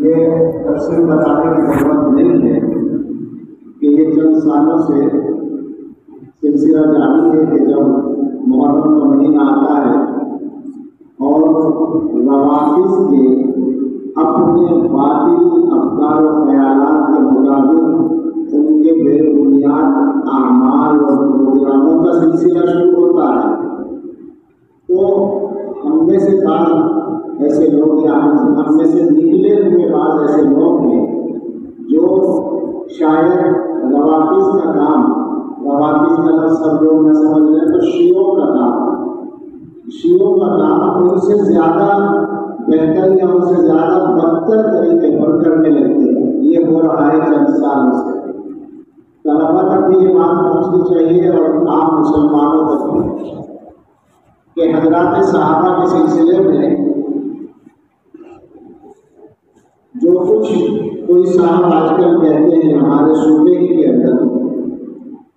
یہ تفصیل بتانے کی ضرورت نہیں ہے کہ یہ چند سالوں سے سلسلہ جاری ہے کہ جب محرم کا مہینہ آتا ہے اور روافظ کے اپنے باطل افکار و خیالات کے مطابق ان کے بے بنیاد اعمال اور پروگراموں کا سلسلہ شروع ہوتا ہے، تو ہم میں سے بعض ایسے لوگ یا ہم میں سے نکلے ہوئے بعض ایسے لوگ ہیں جو شاید روافظ کا کام، روافظ کا لفظ سب لوگ نہ سمجھ رہے ہیں تو شیعوں کا کام ان سے زیادہ بہتر یا ان سے زیادہ بدتر طریقے پر کرنے لگتے ہیں۔ یہ ہو رہا ہے چند سالوں سے۔ طلبا تک بھی یہ بات پہنچنی چاہیے اور عام مسلمانوں تک بھی کہ حضرات صحابہ کے سلسلے میں جو کچھ کوئی صاحب آج کل کہتے ہیں ہمارے صوبے کے اندر،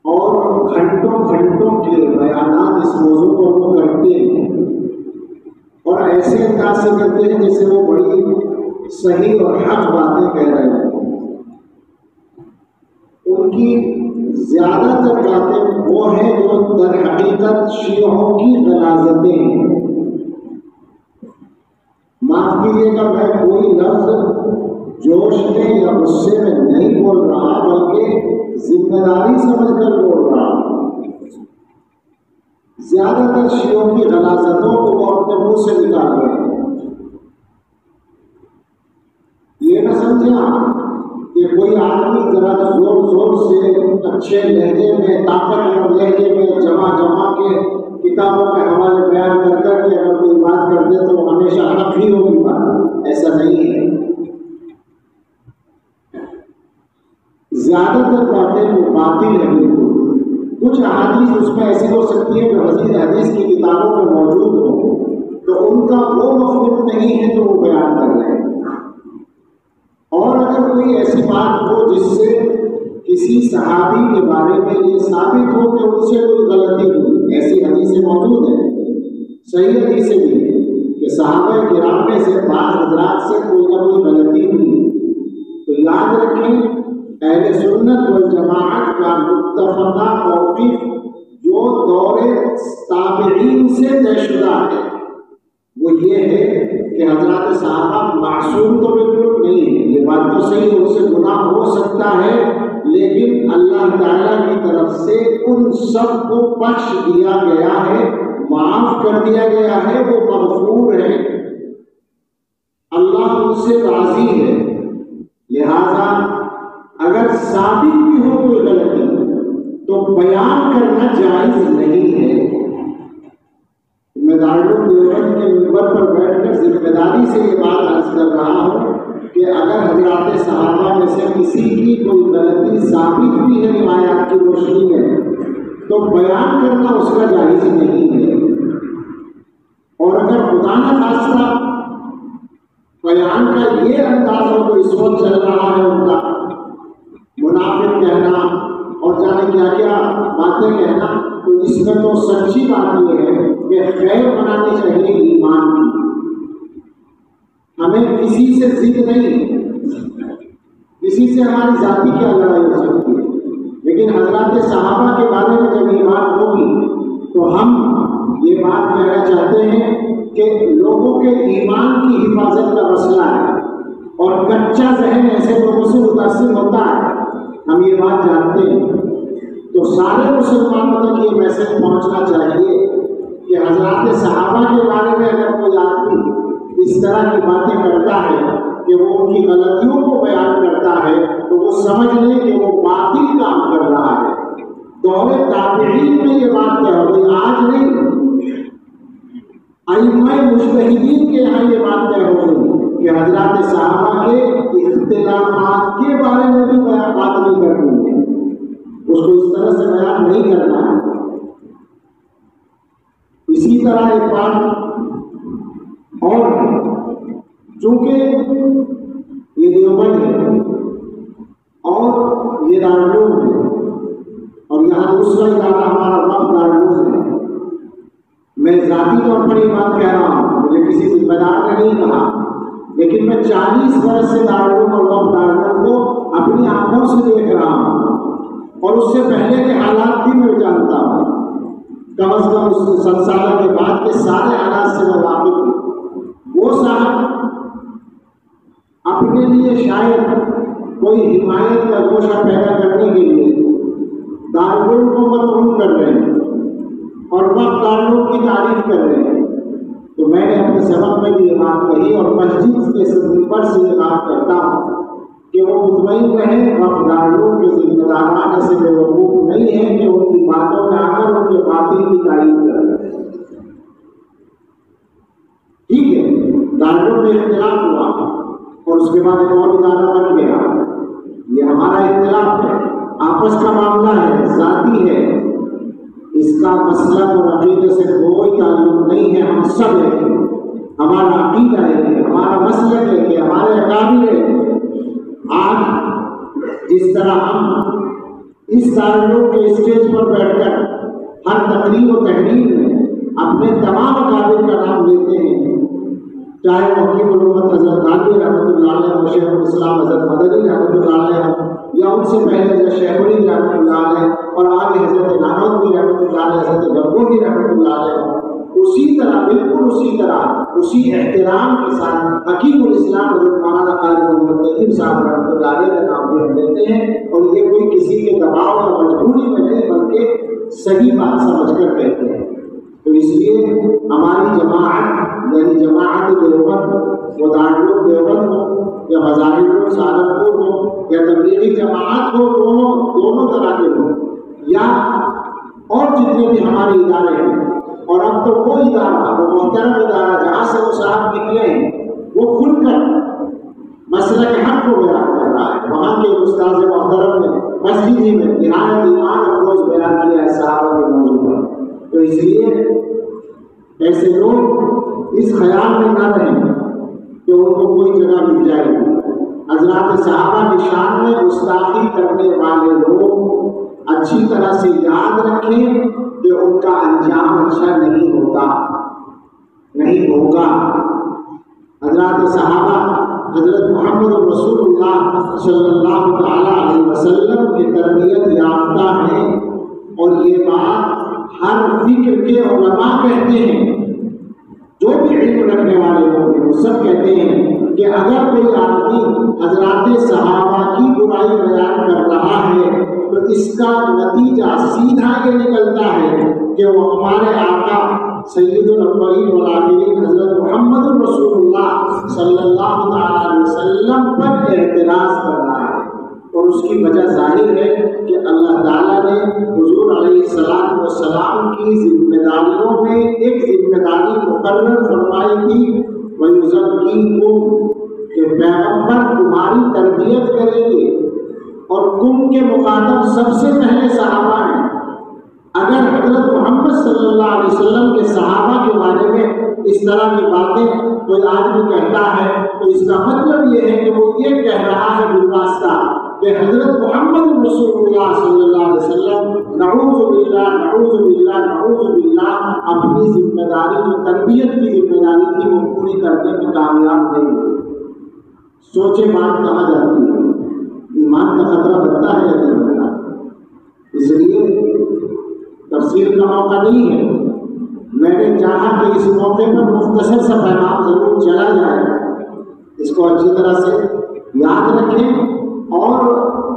اور گھنٹوں کے بیانات اس موضوع پر وہ کرتے ہیں اور ایسے انداز سے کرتے ہیں جیسے وہ بڑی صحیح اور حق باتیں کہہ رہے ہیں۔ ان کی زیادہ تر باتیں وہ ہیں جو در حقیقت شیعوں کی غلاظتیں ہیں۔ معاف کیجیے گا، میں کوئی لفظ جوش میں یا غصے میں نہیں بول رہا بلکہ ذمہ داری سمجھ کر بول رہا ہوں۔ زیادہ تر شیعوں کی غلاظتوں کو وہ اپنے منہ سے نکال رہے ہیں۔ یہ نہ سمجھا کہ کوئی آدمی ذرا زور سے اچھے لہجے میں، طاقتور لہجے میں جمع کے کتابوں کے حوالے بیان کر کے اگر کوئی بات کر دے تو ہمیشہ حق ہی ہوگی بات، ایسا نہیں ہے۔ زیادہ تر باتیں وہ باطل ہیں۔ بالکل کچھ احادیث اس میں ایسی ہو سکتی ہے جو حدیث کی کتابوں میں موجود ہو، تو ان کا وہ مفہوم نہیں ہے جو وہ بیان کر رہے ہیں۔ اور اگر کوئی ایسی بات ہو جس سے کسی صحابی کے بارے میں یہ ثابت ہو کہ ان سے کوئی غلطی ہوئی، ایسی حدیثیں موجود ہیں، صحیح حدیثیں بھی ہیں کہ صحابہ کرام میں سے بعض حضرات سے کوئی نہ کوئی غلطی ہوئی، تو یاد رکھیں اہل سنت والجماعت کا متفقہ موقف جو دور تابعین سے طے شدہ ہے وہ یہ ہے کہ حضرات صحابہ معصوم تو بالکل نہیں ہے۔ یہ بات تو صحیح ہے، اس سے گناہ ہو سکتا ہے، لیکن اللہ تعالیٰ کی طرف سے ان سب کو بخش دیا گیا ہے، معاف کر دیا گیا ہے، وہ مغفور ہے، اللہ ان سے راضی ہے۔ لہذا اگر ثابت بھی ہو کوئی غلطی تو بیان کرنا جائز نہیں ہے۔ میں دارالعلوم دیوبند کے منبر پر بیٹھ کر ذمہ داری سے یہ بات عرض کر رہا ہوں کہ اگر حضرات صحابہ میں سے کسی کی کوئی غلطی ثابت بھی ہے روایات کی روشنی میں تو بیان کرنا اس کا جائز نہیں ہے۔ اور اگر خدا نہ خاصہ بیان کا یہ انداز ہو تو اس وقت چل رہا ہے ان کا منافق کہنا اور جانے کیا کیا باتیں کہنا، تو اس میں تو سچی بات یہ ہے کہ خیر بنانی چاہیے ایمان کی۔ ہمیں کسی سے ضد نہیں، کسی سے ہماری ذاتی کیا لڑائی ہو سکتی ہے، لیکن حضرات صحابہ کے بارے میں جب ایمان ہوگی تو ہم یہ بات کہنا چاہتے ہیں کہ لوگوں کے ایمان کی حفاظت کا مسئلہ ہے اور کچا ذہن ایسے لوگوں سے متاثر ہوتا ہے، ہم یہ بات جانتے ہیں۔ تو سارے مسلمانوں تک یہ میسج پہنچنا چاہیے کہ حضرات صحابہ کے بارے میں اگر کوئی آدمی اس طرح کی باتیں کرتا ہے کہ وہ ان کی غلطیوں کو بیان کرتا ہے تو وہ سمجھ لے کہ وہ باطل کام کر رہا ہے۔ دور تابعین میں یہ بات کیا ہوگی، آج نہیں، ائمہ مجتہدین کے یہاں یہ بات طے ہو گئی کہ حضرات صحابہ کے اختلافات کے بارے میں بھی بات نہیں کرنی ہے، اس کو اس طرح سے بیان نہیں کرنا ہے۔ اسی طرح ایک بات اور، چونکہ یہ دیوبند ہے اور یہ دارالعلوم ہے اور یہاں دوسرا ادارہ ہمارا وقت دارالعلوم ہے، میں ذاتی طور پر یہ بات کہہ رہا ہوں، مجھے کسی ذمہ دار نے نہیں کہا، لیکن میں 40 برس سے دارالعلوم اور وقف دارالعلوم کو اپنی آنکھوں سے دیکھ رہا ہوں، اور اس سے پہلے کے حالات بھی میں جانتا ہوں، کم از کم اس 7 سال کے بعد کے سارے حالات سے میں واقف ہوں۔ وہ صاحب اپنے لیے شاید کوئی حمایت کا گوشہ پیدا کرنے کے لیے دارالعلوم کو مدعو کر رہے ہیں اور وقت دارالعلوم کی تعریف کر رہے ہیں، تو میں نے اپنے سبق میں بھی یہ بات کہی اور مسجد کے منبر سے یہ بات کرتا ہوں کہ وہ مطمئن رہیں، وقت دارالعلوم کے ذمہ داران ایسے بے وقوف نہیں ہیں کہ ان کی باتوں میں آ کر ان کے باطل کی تعریف کر رہے ہیں۔ ٹھیک ہے، دارالعلوم میں اختلاف ہوا اور اس کے بعد ایک اور ادارہ بن گیا، یہ ہمارا اختلاف ہے، آپس کا معاملہ ہے، ذاتی ہے، اس کا مسلک اور عقیدے سے کوئی تعلق نہیں ہے۔ ہم سب ایک ہیں، ہمارا عقیدہ ہے، ہمارا مسلک ہے کہ ہمارے اکابر ہے۔ آج جس طرح ہم اس دارالعلوم کے اسٹیج پر بیٹھ کر ہر تقریر و تحریر میں اپنے تمام اکابر کا نام لیتے ہیں، چاہے وہ حکیم الامت حضرت تھانوی رحمۃ اللہ علیہ ہو، شیخ الاسلام حضرت مدنی رحمۃ اللہ علیہ ہو، یا ان سے پہلے حضرت شیخ الہند رحمۃ اللہ علیہ اور آگے حضرت نانوتوی رحمۃ اللہ علیہ، حضرت گنگوہی رحمۃ اللہ علیہ ہو، اسی طرح بالکل اسی طرح اسی احترام کے ساتھ حکیم الاسلام حضرت مولانا قاری محمد طیب صاحب رحمۃ اللہ علیہ کا نام بھی ہم لیتے ہیں، اور یہ کوئی کسی کے دباؤ اور مجبوری میں نہیں بلکہ صحیح بات سمجھ کر کہتے ہیں۔ تو اس لیے ہماری جماعت یعنی جماعت دیوبند، وہ دارالعلوم دیوبند ہو یا مظاہر سہارنپور ہو یا تبلیغی جماعت ہو، دونوں طرح کے ہوں، یا اور جتنے بھی ہمارے ادارے ہیں، اور اب تو وہ ادارہ، وہ محترم ادارہ جہاں سے وہ صاحب نکلے ہیں، وہ کھل کر مسلک حق کو بیان کر رہا ہے۔ وہاں کے استاذ محترم نے مسجد ہی میں نہایت ایمان افروز بیان کیا ہے صحابہ کے موضوع پر۔ تو اس لیے ایسے لوگ اس خیال میں نہ رہیں کہ ان کو کوئی جگہ مل جائے گی۔ حضرات صحابہ کی شان میں گستاخی کرنے والے لوگ اچھی طرح سے یاد رکھیں کہ ان کا انجام اچھا نہیں ہوگا۔ حضرات صحابہ حضرت محمد رسول اللہ صلی اللہ تعالی علیہ وسلم کی تربیت یافتہ ہیں، اور یہ بات ہر فکر کے علماء کہتے ہیں، جو بھی علم رکھنے والے لوگ ہیں وہ سب کہتے ہیں کہ اگر کوئی آدمی حضرات صحابہ کی برائی بیان کر رہا ہے تو اس کا نتیجہ سیدھا یہ نکلتا ہے کہ وہ ہمارے آقا سید الاولین والآخرین حضرت محمد رسول اللہ صلی اللہ علیہ وسلم پر اعتراض کر رہا ہے، اور اس کی وجہ ظاہر ہے کہ اللہ تعالیٰ نے حضور علیہ السلام کی ذمہ داریوں میں ایک ذمہ داری مقرر فرمائی تھی، وَيُزَكِّيكُمْ، کہ پیغمبر تمہاری تربیت کریں گے، اور تم کے مخاطب سب سے پہلے صحابہ ہیں۔ اگر حضرت محمد صلی اللہ علیہ وسلم کے صحابہ کے بارے میں اس طرح کی باتیں کوئی آدمی کہتا ہے تو اس کا مطلب یہ ہے کہ وہ یہ کہہ رہا ہے بالواسطہ کہ حضرت محمد رسول اللہ صلی اللہ علیہ وسلم نعوذ باللہ نعوذ باللہ نعوذ باللہ اپنی ذمہ داری جو تربیت کی ذمہ داری تھی وہ پوری کرنے میں کامیاب نہیں ہوئی۔ سوچے بات کہاں جاتی ہے، ایمان کا خطرہ بنتا ہے یا نہیں بنتا؟ اس لیے تفسیر کا موقع نہیں ہے، میں نے چاہا کہ اس موقع پر مختصر سا پیغام ضرور چلا جائے، اس کو اچھی طرح سے یاد رکھیں، اور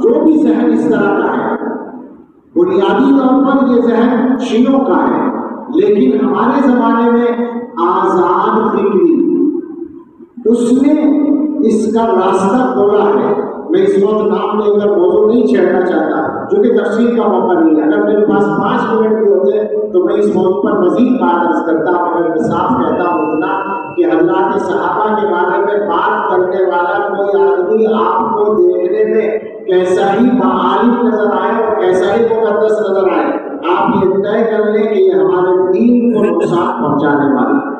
جو بھی ذہن اس طرح کا ہے بنیادی طور پر یہ ذہن شیعوں کا ہے، لیکن ہمارے زمانے میں آزاد فکری اس نے اس کا راستہ کھولا ہے۔ میں اس وقت نام لے کر موضوع نہیں چھیڑنا چاہتا جو کہ تفسیر کا موقع نہیں ہے، اگر میرے پاس 5 منٹ بھی ہوتے تو میں اس موضوع پر مزید بات عرض کرتا ہوں، اگر میں صاف کہتا ہوں اتنا کہ حضرات صحابہ کے بارے میں بات کرنے والا کوئی آدمی آپ کو دیکھنے میں کیسا ہی معالم نظر آئے اور کیسا ہی مقدس نظر آئے، آپ یہ طے کر لیں کہ یہ ہمارے دین کو نقصان پہنچانے والا ہے،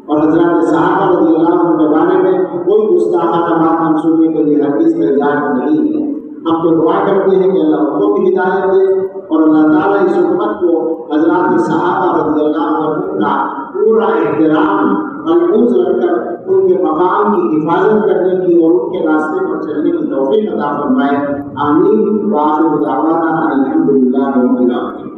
اور حضرات صحابہ رضی اللہ عنہ کے بارے میں کوئی گستاخانہ بات ہم سننے کے لیے حدیث تیار نہیں ہے۔ ہم تو دعا کرتے ہیں کہ اللہ ان کو بھی ہدایت دے، اور اللہ تعالیٰ اس امت کو حضرات صحابہ رضی اللہ عنہ کا پورا احترام ملحوظ رکھ کر ان کے مقام کی حفاظت کرنے کی اور ان کے راستے پر چلنے کی توفیق عطا فرمائے. آمین. وآخر دعوانا الحمدللہ رب العالمین.